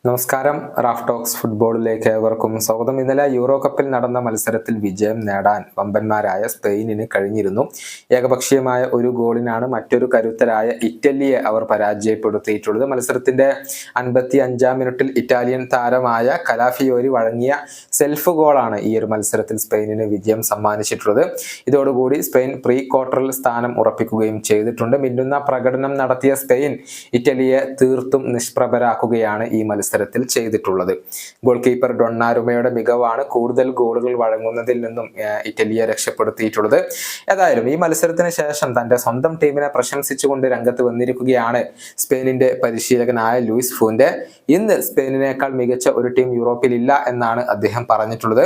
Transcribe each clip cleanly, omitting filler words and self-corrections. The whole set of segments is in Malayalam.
നമസ്കാരം. റാഫ് ടോക്സ് ഫുട്ബോളിലേക്ക് ഏവർക്കും സ്വാഗതം. ഇന്നലെ യൂറോ കപ്പിൽ നടന്ന മത്സരത്തിൽ വിജയം നേടാൻ വമ്പന്മാരായ സ്പെയിനിന് കഴിഞ്ഞിരുന്നു. ഏകപക്ഷീയമായ ഒരു ഗോളിനാണ് മറ്റൊരു കരുത്തരായ ഇറ്റലിയെ അവർ പരാജയപ്പെടുത്തിയിട്ടുള്ളത്. മത്സരത്തിന്റെ 55-ാം മിനിറ്റിൽ ഇറ്റാലിയൻ താരമായ കലാഫിയോരി വഴങ്ങിയ സെൽഫ് ഗോളാണ് ഈ ഒരു മത്സരത്തിൽ സ്പെയിനിന് വിജയം സമ്മാനിച്ചിട്ടുള്ളത്. ഇതോടുകൂടി സ്പെയിൻ പ്രീ ക്വാർട്ടറിൽ സ്ഥാനം ഉറപ്പിക്കുകയും ചെയ്തിട്ടുണ്ട്. മിന്നുന്ന പ്രകടനം നടത്തിയ സ്പെയിൻ ഇറ്റലിയെ തീർത്തും നിഷ്പ്രഭരാക്കുകയാണ് ഈ മത്സരത്തിൽ ചെയ്തിട്ടുള്ളത്. ഗോൾ കീപ്പർ ഡൊണ്ണാരുമയുടെ മികവാണ് കൂടുതൽ ഗോളുകൾ വഴങ്ങുന്നതിൽ നിന്നും ഇറ്റലിയെ രക്ഷപ്പെടുത്തിയിട്ടുള്ളത്. ഏതായാലും ഈ മത്സരത്തിന് ശേഷം തന്റെ സ്വന്തം ടീമിനെ പ്രശംസിച്ചുകൊണ്ട് രംഗത്ത് വന്നിരിക്കുകയാണ് സ്പെയിനിന്റെ പരിശീലകനായ ലൂയിസ് ഫൂന്റെ. ഇന്ന് സ്പെയിനിനേക്കാൾ മികച്ച ഒരു ടീം യൂറോപ്പിൽ ഇല്ല എന്നാണ് അദ്ദേഹം പറഞ്ഞിട്ടുള്ളത്.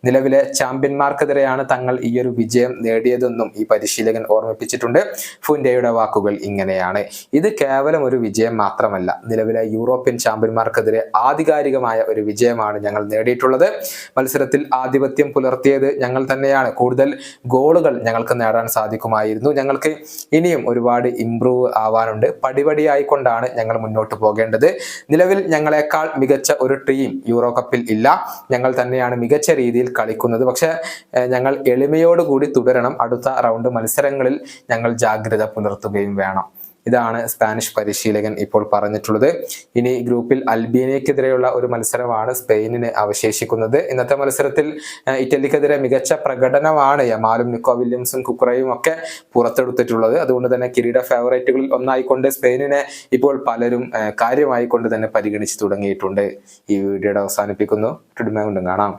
നിലവിലെ ചാമ്പ്യന്മാർക്കെതിരെയാണ് തങ്ങൾ ഈ ഒരു വിജയം നേടിയതെന്നും ഈ പരിശീലകൻ ഓർമ്മിപ്പിച്ചിട്ടുണ്ട്. ഫൂന്റെയുടെ വാക്കുകൾ ഇങ്ങനെയാണ്: ഇത് കേവലം ഒരു വിജയം മാത്രമല്ല, നിലവിലെ യൂറോപ്യൻ ചാമ്പ്യന്മാർക്കെതിരെ ആധികാരികമായ ഒരു വിജയമാണ് ഞങ്ങൾ നേടിയിട്ടുള്ളത്. മത്സരത്തിൽ ആധിപത്യം പുലർത്തിയത് ഞങ്ങൾ തന്നെയാണ്. കൂടുതൽ ഗോളുകൾ ഞങ്ങൾക്ക് നേടാൻ സാധിക്കുമായിരുന്നു. ഞങ്ങൾക്ക് ഇനിയും ഒരുപാട് ഇംപ്രൂവ് ആവാനുണ്ട്. പടിപടിയായിക്കൊണ്ടാണ് ഞങ്ങൾ മുന്നോട്ട് പോകേണ്ടത്. നിലവിൽ ഞങ്ങളെക്കാൾ മികച്ച ഒരു ടീം യൂറോ കപ്പിൽ ഇല്ല. ഞങ്ങൾ തന്നെയാണ് മികച്ച രീതിയിൽ കളിക്കുന്നത്. പക്ഷെ ഞങ്ങൾ എളിമയോടുകൂടി തുടരണം. അടുത്ത റൗണ്ട് മത്സരങ്ങളിൽ ഞങ്ങൾ ജാഗ്രത പുലർത്തുകയും വേണം. ഇതാണ് സ്പാനിഷ് പരിശീലകൻ ഇപ്പോൾ പറഞ്ഞിട്ടുള്ളത്. ഇനി ഗ്രൂപ്പിൽ അൽബേനിയക്കെതിരെയുള്ള ഒരു മത്സരമാണ് സ്പെയിനിന് അവശേഷിക്കുന്നത്. ഇന്നത്തെ മത്സരത്തിൽ ഇറ്റലിക്കെതിരെ മികച്ച പ്രകടനമാണ് യമാലും നിക്കോ വില്യംസും കുക്കുറയും ഒക്കെ പുറത്തെടുത്തിട്ടുള്ളത്. അതുകൊണ്ട് തന്നെ കിരീട ഫേവറേറ്റുകളിൽ ഒന്നായിക്കൊണ്ട് സ്പെയിനിനെ ഇപ്പോൾ പലരും കാര്യമായിക്കൊണ്ട് തന്നെ പരിഗണിച്ചു തുടങ്ങിയിട്ടുണ്ട്. ഈ വീഡിയോയുടെ അവസാനിപ്പിക്കുന്നു. കാണാം.